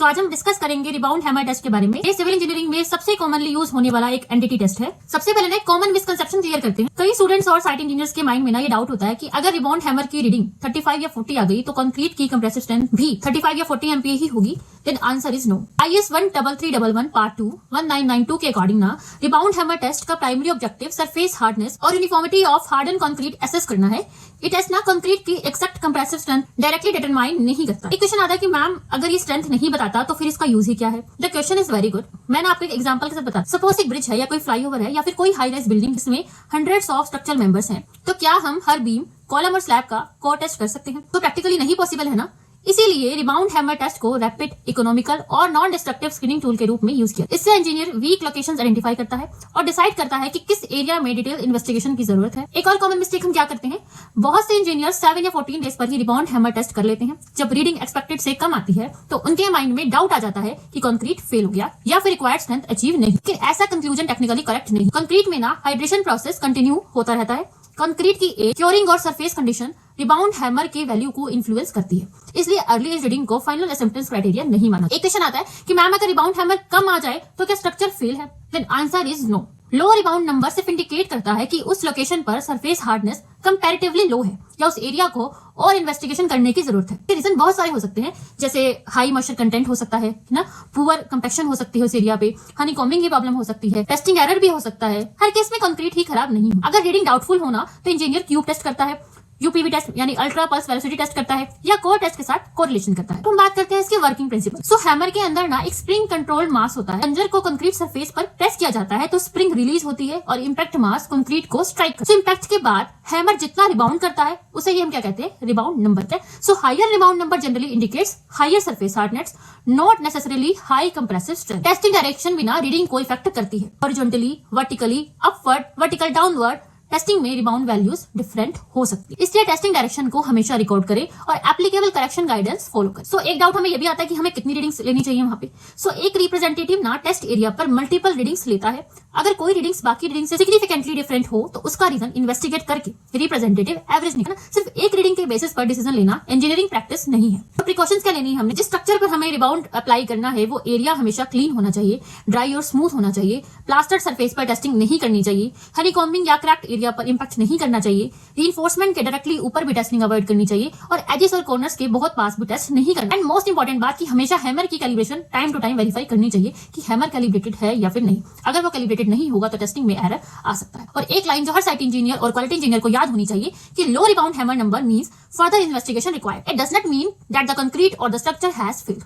सो आज हम डिस्कस करेंगे रिबाउंड हैमर टेस्ट के बारे में। ये सिविल इंजीनियरिंग में सबसे कॉमनली यूज होने वाला एक एंटिटी टेस्ट है। सबसे पहले ना कॉमन मिसकंसेप्शन क्लियर करते हैं। कई स्टूडेंट्स और साइट इंजीनियर्स के माइंड में ना ये डाउट होता है कि अगर रिबाउंड हैमर की रीडिंग 35 या 40 आ गई तो कंक्रीट की कंप्रेसिव स्ट्रेंथ भी 35 या 40 एमपीए ही होगी। Then answer is no. IS 13311 part 2 1992 के अकॉर्डिंग ना रिबाउंड हैमर टेस्ट का प्राइमरी ऑब्जेक्टिव सरफेस हार्डनेस और uniformity of harden concrete assess करना है। ये टेस्ट ना कंक्रीट की exact compressive strength directly determine नहीं करता। एक क्वेश्चन आता है कि मैम अगर ये स्ट्रेंथ नहीं बताता तो फिर इसका यूज ही क्या है। The question is very good. मैंने आपको एक एग्जांपल के साथ बता, सपोज एक ब्रिज है या कोई फ्लाईओवर है या फिर कोई हाई राइज बिल्डिंग जिसमें हंड्रेड्स ऑफ स्ट्रक्चरल मेंबर्स हैं, तो क्या हम हर बीम, कॉलम और स्लैब का कोर टेस्ट कर सकते हैं? तो प्रैक्टिकली नहीं पॉसिबल है ना। इसीलिए रिबाउंड हैमर टेस्ट को रैपिड, इकोनॉमिकल और नॉन डिस्ट्रक्टिव स्क्रीनिंग टूल के रूप में यूज किया। इससे इंजीनियर वीक लोकेशंस आइडेंटिफाई करता है और डिसाइड करता है कि किस एरिया में डिटेल इन्वेस्टिगेशन की जरूरत है। एक और कॉमन मिस्टेक हम क्या करते हैं, बहुत से इंजीनियर 7 या 14 डेज पर ही रिबाउंड हैमर टेस्ट कर लेते हैं। जब रीडिंग एक्सपेक्टेड से कम आती है तो उनके माइंड में डाउट आ जाता है कि कंक्रीट फेल हो गया या फिर रिक्वायर्ड स्ट्रेंथ अचीव नहीं। लेकिन ऐसा कंक्लूजन टेक्निकली करेक्ट नहीं। कंक्रीट में ना हाइड्रेशन प्रोसेस कंटिन्यू होता रहता है। कंक्रीट की एज, क्योरिंग और सरफेस कंडीशन रिबाउंड हैमर के वैल्यू को इन्फ्लुएंस करती है। इसलिए अर्ली एज रीडिंग को फाइनल एक्सेप्टेंस क्राइटेरिया नहीं माना। एक क्वेश्चन आता है कि मैम अगर रिबाउंड हैमर कम आ जाए तो क्या स्ट्रक्चर फेल है? Then answer is no. Low rebound number सिर्फ इंडिकेट करता है कि उस लोकेशन पर सरफेस हार्डनेस कंपैरेटिवली लो है या उस एरिया को और इन्वेस्टिगेशन करने की जरूरत है। रीजन बहुत सारे हो सकते हैं, जैसे हाई मॉइस्चर कंटेंट हो सकता है ना, पुअर कंपैक्शन हो सकती है उस एरिया पे, हनीकॉम्बिंग की प्रॉब्लम हो सकती है, टेस्टिंग एरर भी हो सकता है। हर केस में कंक्रीट ही खराब नहीं हो। अगर रीडिंग डाउटफुल होना तो इंजीनियर क्यूब टेस्ट करता है, यूपीवी टेस्ट यानी अल्ट्रा पल्स वेलोसिटी टेस्ट करता है या कोर टेस्ट के साथ कोरिलेशन करता है। तो हम बात करते हैं इसके वर्किंग प्रिंसिपल। सो हैमर के अंदर ना एक स्प्रिंग कंट्रोल्ड मास होता है। प्लंजर को कंक्रीट सरफेस पर प्रेस किया जाता है तो स्प्रिंग रिलीज होती है और इम्पैक्ट मास कंक्रीट को स्ट्राइक करता है। इम्पैक्ट के बाद हैमर जितना रिबाउंड करता है उसे ही हम क्या कहते हैं, रिबाउंड नंबर कहते हैं। So higher rebound number generally indicates higher surface hardness, not necessarily high compressive strength. Testing direction बिना रीडिंग को इफेक्ट करती है। Horizontally, vertically, upward, vertical downward testing में रिबाउंड वैल्यूज डिफरेंट हो सकती है। इसलिए टेस्टिंग डायरेक्शन को हमेशा रिकॉर्ड करें और एप्लीकेबल करेक्शन गाइडेंस फॉलो करें। सो एक डाउट हमें यह भी आता है कि हमें कितनी रीडिंग्स लेनी चाहिए वहां पे। सो एक रिप्रेजेंटेटिव ना टेस्ट एरिया पर मल्टीपल रीडिंग्स लेता है। अगर कोई रीडिंग्स बाकी रीडिंग से सिग्निफिकेंटली डिफरेंट हो तो उसका रीजन इन्वेस्टिगेट करके रिप्रेजेंटेटिव एवरेज निकालना। सिर्फ एक रीडिंग के बेसिस पर डिसीजन लेना इंजीनियरिंग प्रैक्टिस नहीं है। तो प्रिकॉशंस क्या लेनी है हमने, जिस स्ट्रक्चर पर हमें रिबाउंड अप्लाई करना है वो एरिया हमेशा क्लीन होना चाहिए, ड्राई और स्मूथ होना चाहिए, प्लास्टर्ड सरफेस पर टेस्टिंग नहीं करनी चाहिए, हनीकॉम्बिंग या क्रैक्ड एरिया पर इंपैक्ट नहीं करना चाहिए, रीइंफोर्समेंट के डायरेक्टली ऊपर भी टेस्टिंग अवॉइड करनी चाहिए और एजेस और कॉर्नर्स के बहुत पास भी टेस्ट नहीं करना। एंड मोस्ट इंपॉर्टेंट बात कि हमेशा हैमर की calibration time to time verify करनी चाहिए कि हैमर कैलिब्रेटेड है या फिर नहीं। अगर वो कैलिब्रेटेड नहीं होगा तो टेस्टिंग में एरर आ सकता है। और एक लाइन जो हर साइट इंजीनियर और क्वालिटी इंजीनियर को याद होनी चाहिए कि low rebound hammer number means further investigation required. It does not mean that the concrete और द स्ट्रक्चर हैज फेल्ड।